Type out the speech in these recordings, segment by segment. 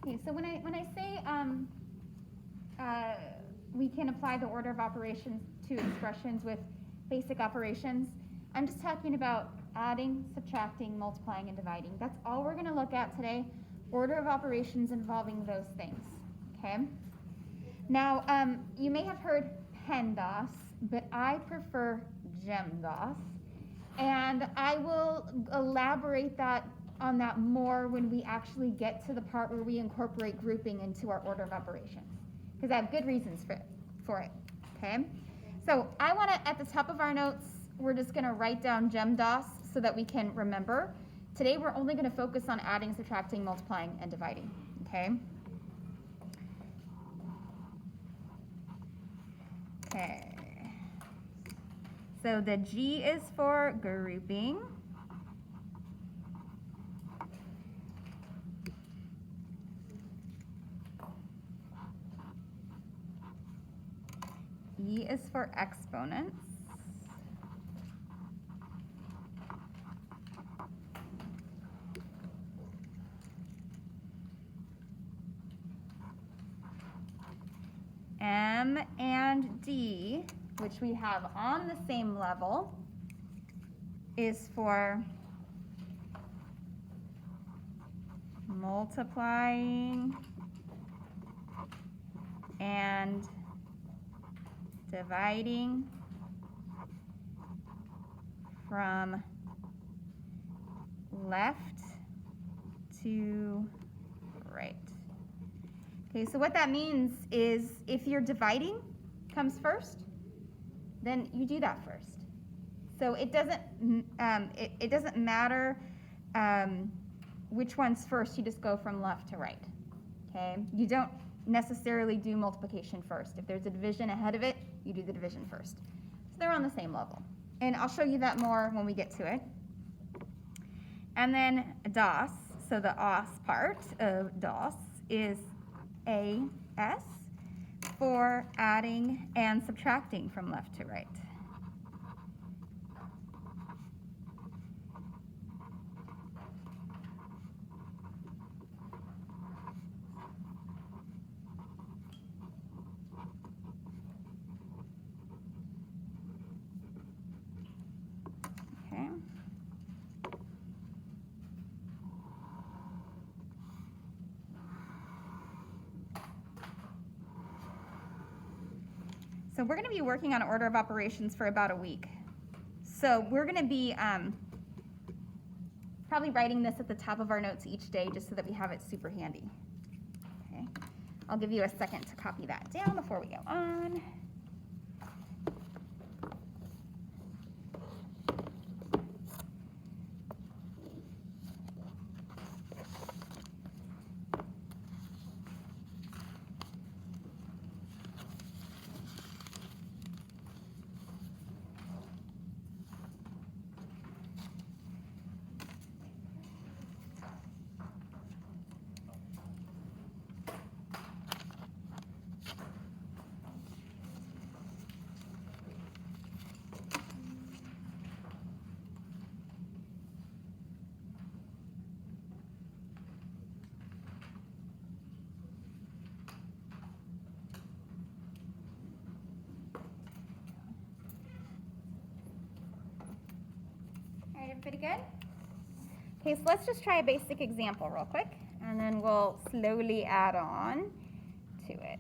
Okay, so when I say we can apply the order of operations to expressions with basic operations, I'm just talking about adding, subtracting, multiplying, and dividing. That's all we're going to look at today. Order of operations involving those things. Okay. Now, you may have heard PEMDAS, but I prefer GEMDAS, and I will elaborate on that more when we actually get to the part where we incorporate grouping into our order of operations, because I have good reasons for it. Okay. So I want to, at the top of our notes, we're just going to write down GEMDAS so that we can remember. Today we're only going to focus on adding, subtracting, multiplying, and dividing. Okay. Okay. So the G is for grouping. E is for exponents. M and D, which we have on the same level, is for multiplying and dividing from left to right. Okay, so what that means is if your dividing comes first, then you do that first. So it doesn't matter which one's first. You just go from left to right. Okay, you don't necessarily do multiplication first. If there's a division ahead of it, you do the division first. So they're on the same level, and I'll show you that more when we get to it. And then DOS. So the OS part of DOS is AS for adding and subtracting from left to right. Okay. So we're going to be working on order of operations for about a week. So we're going to be probably writing this at the top of our notes each day just so that we have it super handy. Okay. I'll give you a second to copy that down before we go on. Everybody good? Okay, so let's just try a basic example real quick, and then we'll slowly add on to it.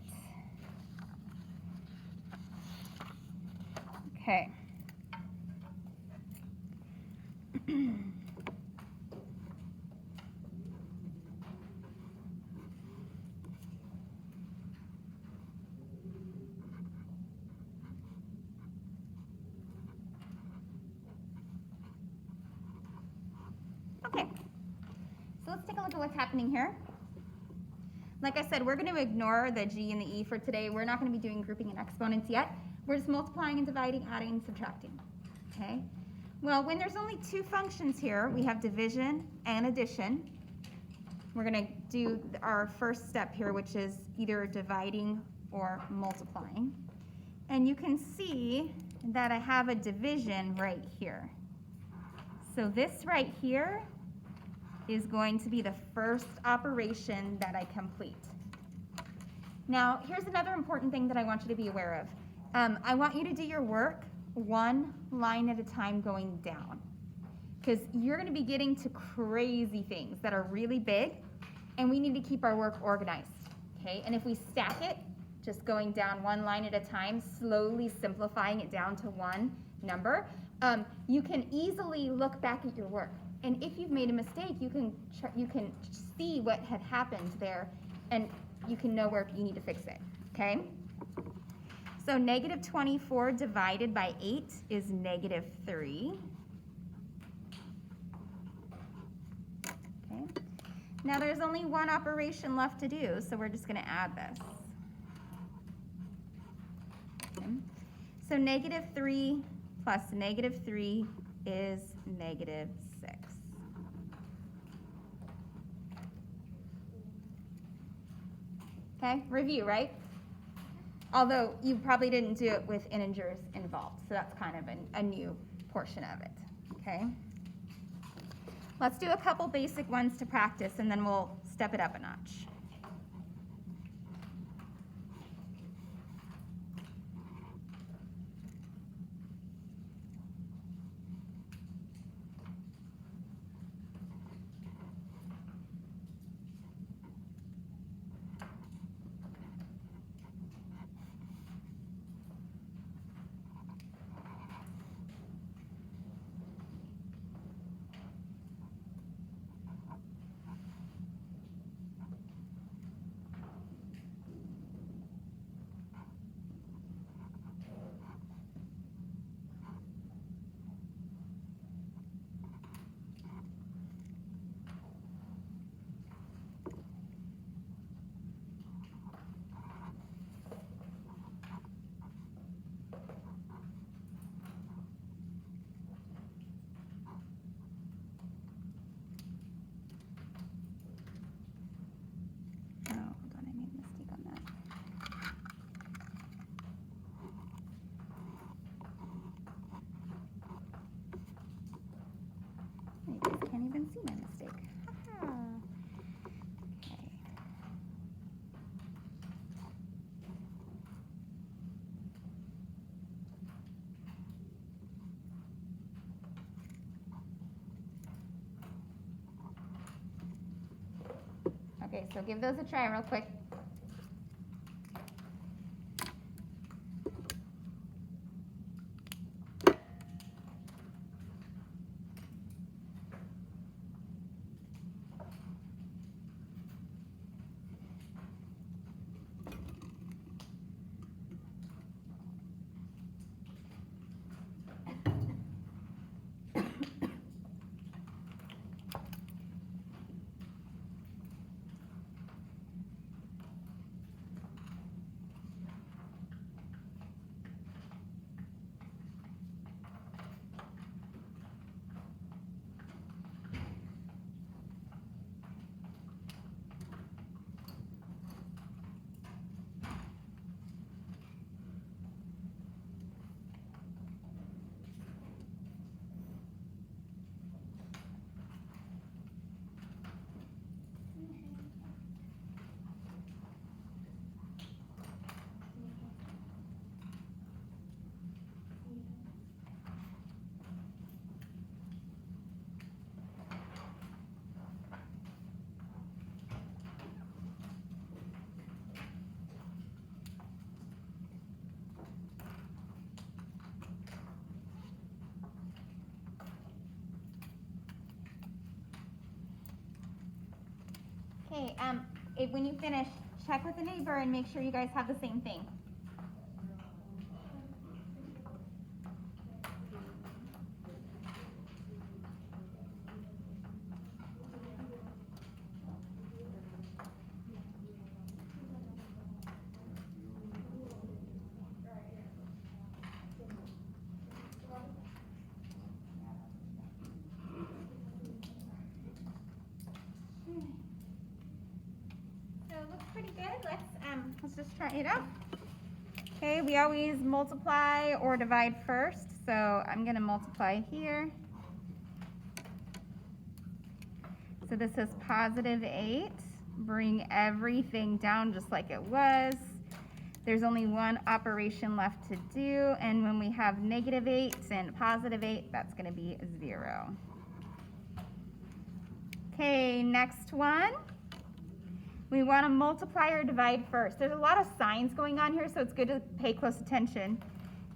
Okay. Okay, so let's take a look at what's happening here. Like I said, we're going to ignore the G and the E for today. We're not going to be doing grouping and exponents yet. We're just multiplying and dividing, adding and subtracting. Okay? Well, when there's only two functions here, we have division and addition. We're going to do our first step here, which is either dividing or multiplying. And you can see that I have a division right here. So this right here is going to be the first operation that I complete. Now, here's another important thing that I want you to be aware of. I want you to do your work one line at a time going down, because you're going to be getting to crazy things that are really big, and we need to keep our work organized, okay? And if we stack it, just going down one line at a time, slowly simplifying it down to one number, you can easily look back at your work. And if you've made a mistake, you can see what had happened there, and you can know where you need to fix it, okay? So negative 24 divided by 8 is negative 3. Okay. Now there's only one operation left to do, so we're just going to add this. Okay. So negative 3 plus negative 3 is negative 6. Okay, review, right? Although you probably didn't do it with integers involved, so that's kind of a new portion of it, okay? Let's do a couple basic ones to practice, and then we'll step it up a notch. Can't even see my mistake. Okay, so give those a try real quick. Okay, when you finish, check with the neighbor and make sure you guys have the same thing. Pretty good. Let's just try it out. Okay, we always multiply or divide first, so I'm going to multiply here. so this is positive 8. Bring everything down just like it was. There's only one operation left to do, and when we have negative 8 and positive 8, that's going to be 0. Okay, next one. We want to multiply or divide first. There's a lot of signs going on here, so it's good to pay close attention.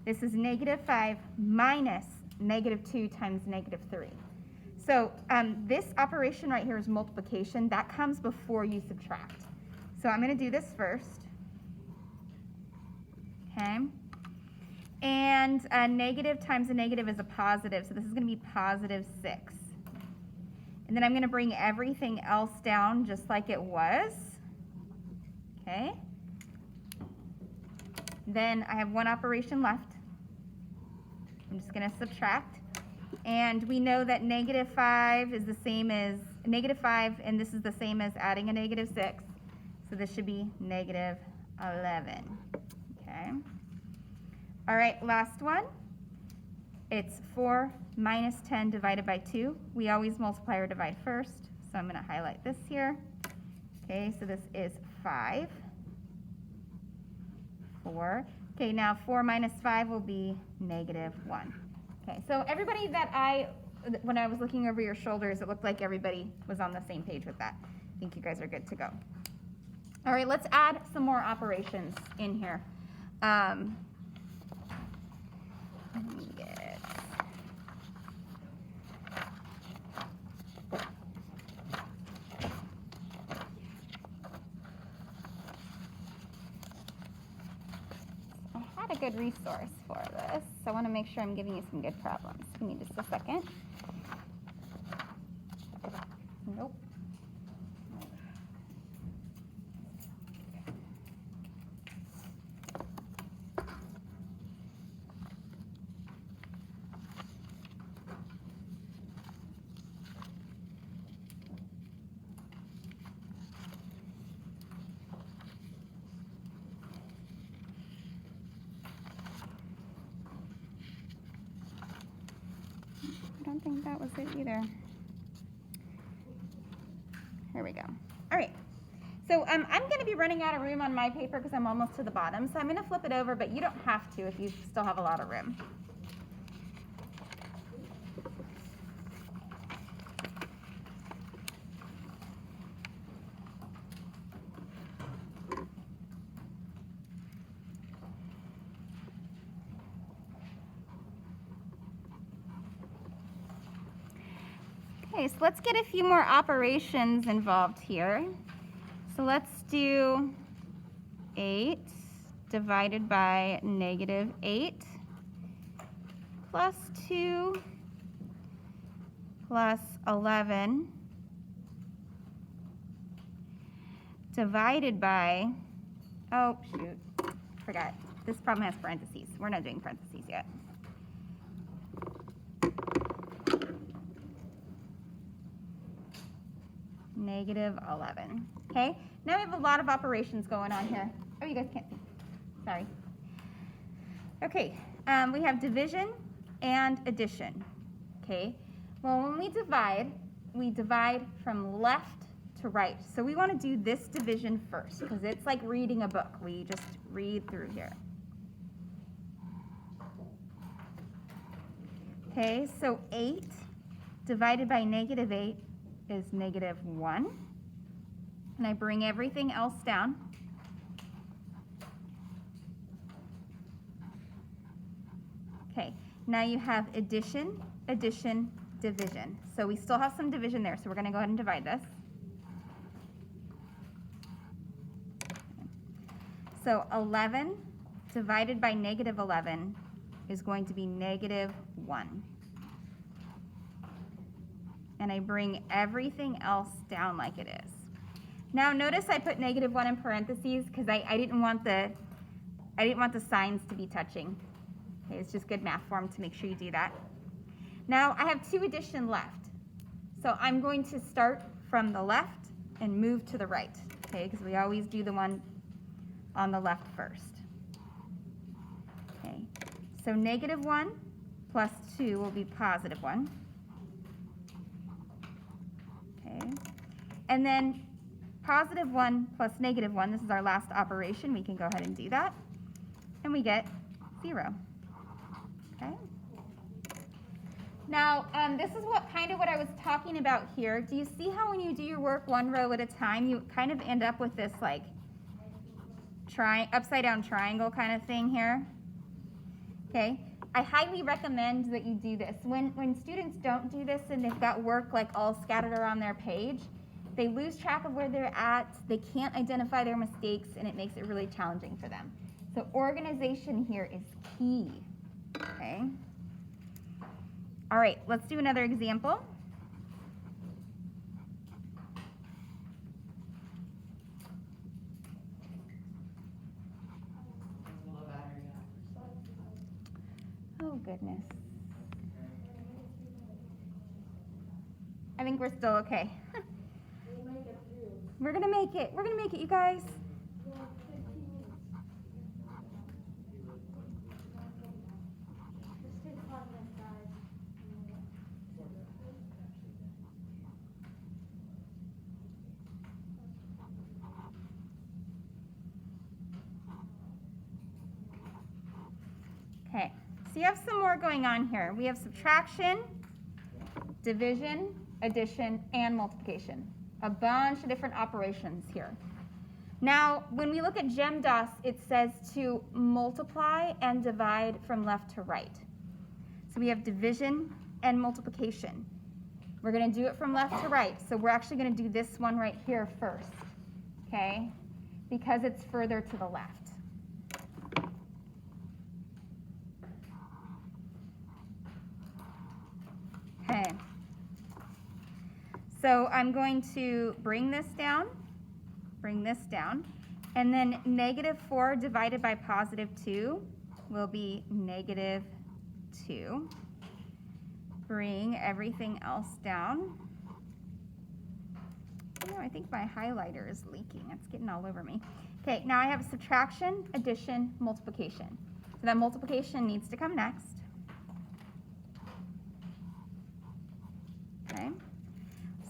This is negative 5 minus negative 2 times negative 3. So this operation right here is multiplication. That comes before you subtract. So I'm going to do this first. Okay. And a negative times a negative is a positive, so this is going to be positive 6. And then I'm going to bring everything else down just like it was. Okay. Then I have one operation left. I'm just going to subtract. And we know that negative 5 is the same as negative 5, and this is the same as adding a negative 6. So this should be negative 11. Okay. All right, last one. It's 4 minus 10 divided by 2. We always multiply or divide first, so I'm going to highlight this here. Okay, so this is 5. 4. Okay, now 4 minus 5 will be negative 1. Okay, so everybody when I was looking over your shoulders, it looked like everybody was on the same page with that. I think you guys are good to go. All right, let's add some more operations in here. Let me get... I had a good resource for this, so I want to make sure I'm giving you some good problems. Give me just a second. Nope. I don't think that was it either. Here we go. All right. So I'm going to be running out of room on my paper because I'm almost to the bottom. So I'm going to flip it over, but you don't have to if you still have a lot of room. Okay, so let's get a few more operations involved here. So let's do 8 divided by negative 8 plus 2 plus 11 divided by, oh shoot, forgot. This problem has parentheses. We're not doing parentheses yet. Negative 11. Okay, now we have a lot of operations going on here. Oh, you guys can't see. Sorry. Okay, we have division and addition. Okay, well, when we divide from left to right. So we want to do this division first because it's like reading a book. We just read through here. Okay, so 8 divided by negative 8 is negative 1. And I bring everything else down. Okay, now you have addition, addition, division. So we still have some division there, so we're going to go ahead and divide this. So 11 divided by negative 11 is going to be negative 1. And I bring everything else down like it is. Now notice I put negative 1 in parentheses because I didn't want the signs to be touching. Okay, it's just good math form to make sure you do that. Now I have 2 addition left. So I'm going to start from the left and move to the right. Okay, because we always do the one on the left first. Okay, so negative 1 plus 2 will be positive 1. Okay. And then positive 1 plus negative 1, this is our last operation. We can go ahead and do that. And we get 0. Okay. Now, this is what I was talking about here. Do you see how when you do your work one row at a time, you kind of end up with this like upside down triangle kind of thing here? Okay. I highly recommend that you do this. When students don't do this and they've got work like all scattered around their page, they lose track of where they're at, they can't identify their mistakes, and it makes it really challenging for them. So organization here is key. Okay. All right, let's do another example. Oh, goodness. I think we're still okay. We're going to make it. We're going to make it, you guys. Okay, so you have some more going on here. We have subtraction, division, addition, and multiplication. A bunch of different operations here. Now, when we look at GEMDAS, it says to multiply and divide from left to right. So we have division and multiplication. We're going to do it from left to right. So we're actually going to do this one right here first, okay, because it's further to the left. Okay. So I'm going to bring this down, and then negative 4 divided by positive 2 will be negative 2. Bring everything else down. Oh, I think my highlighter is leaking. It's getting all over me. Okay, now I have subtraction, addition, multiplication. So that multiplication needs to come next. Okay.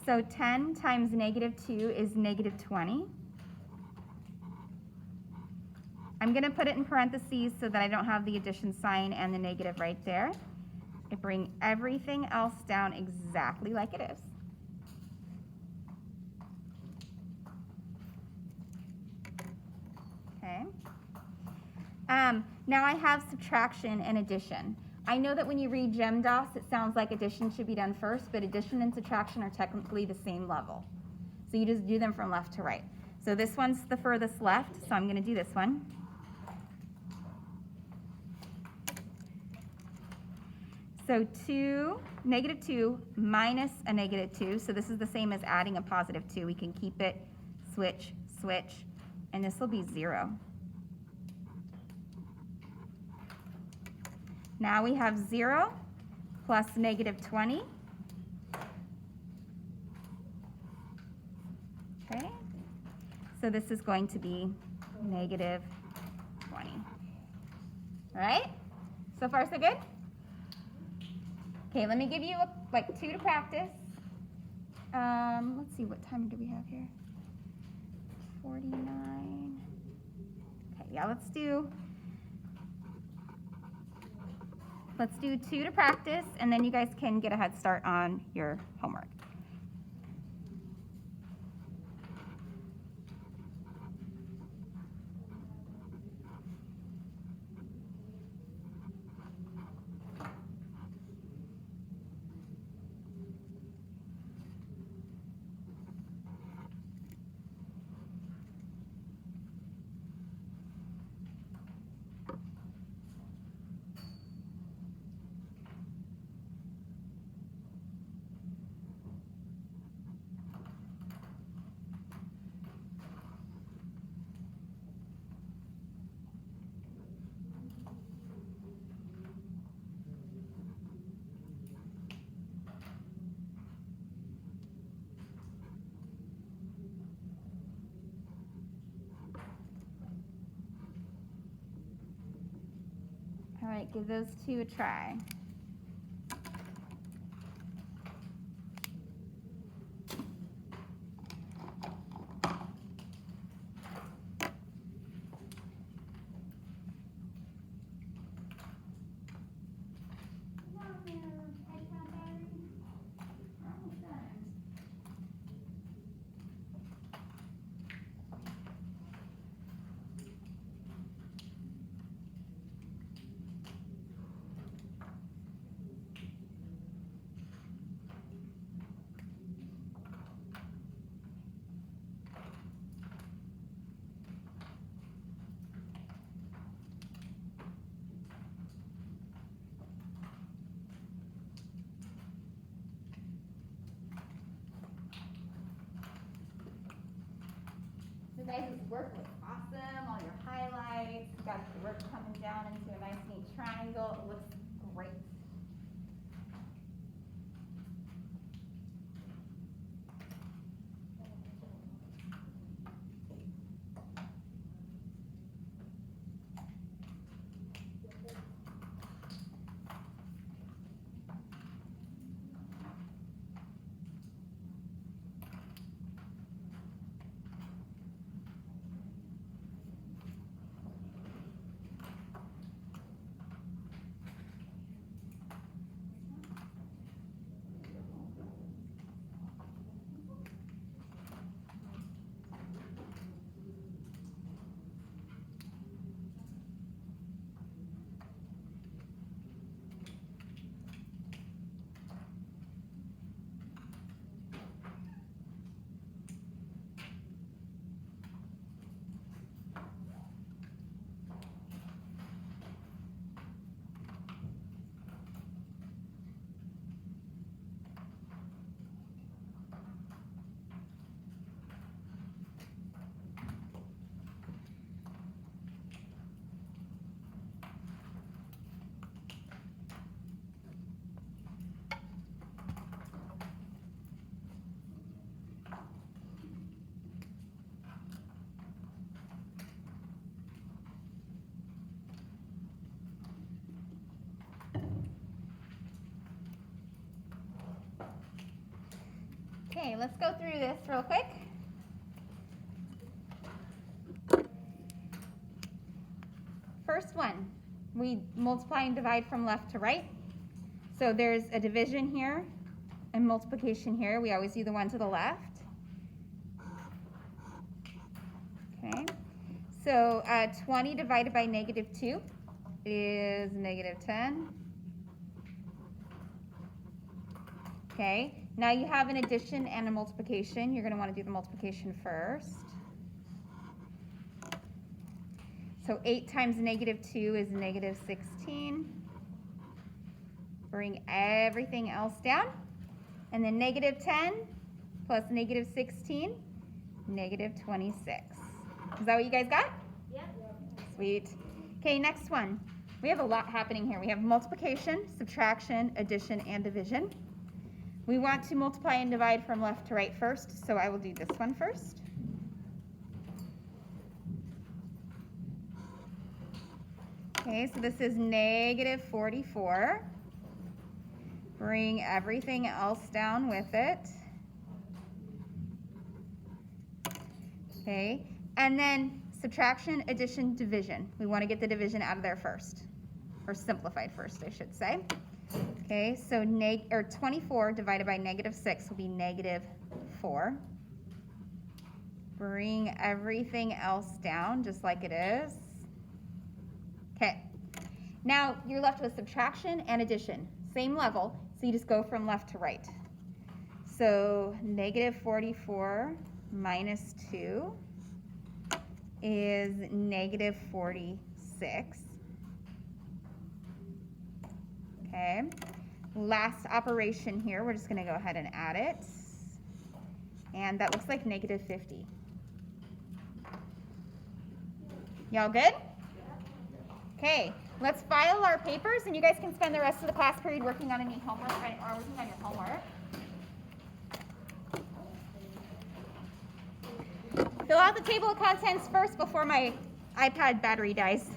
So 10 times negative 2 is negative 20. I'm going to put it in parentheses so that I don't have the addition sign and the negative right there. I bring everything else down exactly like it is. Okay. Now I have subtraction and addition. I know that when you read GEMDAS, it sounds like addition should be done first, but addition and subtraction are technically the same level. So you just do them from left to right. So this one's the furthest left, so I'm going to do this one. So negative 2 minus a negative 2, so this is the same as adding a positive 2. We can keep it, switch, switch, and this will be 0. Now we have 0 plus negative 20. Okay, so this is going to be negative 20. All right, so far so good? Okay, let me give you like 2 to practice. Let's see, what time do we have here? 49. Okay, yeah, let's do 2 to practice, and then you guys can get a head start on your homework. All right, give those 2 a try. work looks awesome, all your highlights, you got the work coming down into a nice neat triangle, it looks great. Okay, let's go through this real quick. First one, we multiply and divide from left to right. So there's a division here and multiplication here. We always do the one to the left. Okay, so 20 divided by -2 is -10. Okay, now you have an addition and a multiplication. You're going to want to do the multiplication first. So 8 times -2 is -16. Bring everything else down. And then -10 plus -16, -26. Is that what you guys got? Yep. Sweet. Okay, next one. We have a lot happening here. We have multiplication, subtraction, addition, and division. We want to multiply and divide from left to right first, so I will do this one first. Okay, so this is -44. Bring everything else down with it. Okay, and then subtraction, addition, division. We want to get the division out of there first, or simplified first, I should say. Okay, so 24 divided by -6 will be -4. Bring everything else down just like it is. Okay, now you're left with subtraction and addition. Same level, so you just go from left to right. So -44 minus 2 is -46. Okay, last operation here, we're just going to go ahead and add it. And that looks like -50. Y'all good? Okay, let's file our papers, and you guys can spend the rest of the class period working on any homework or working on your homework. Fill out the table of contents first before my iPad battery dies.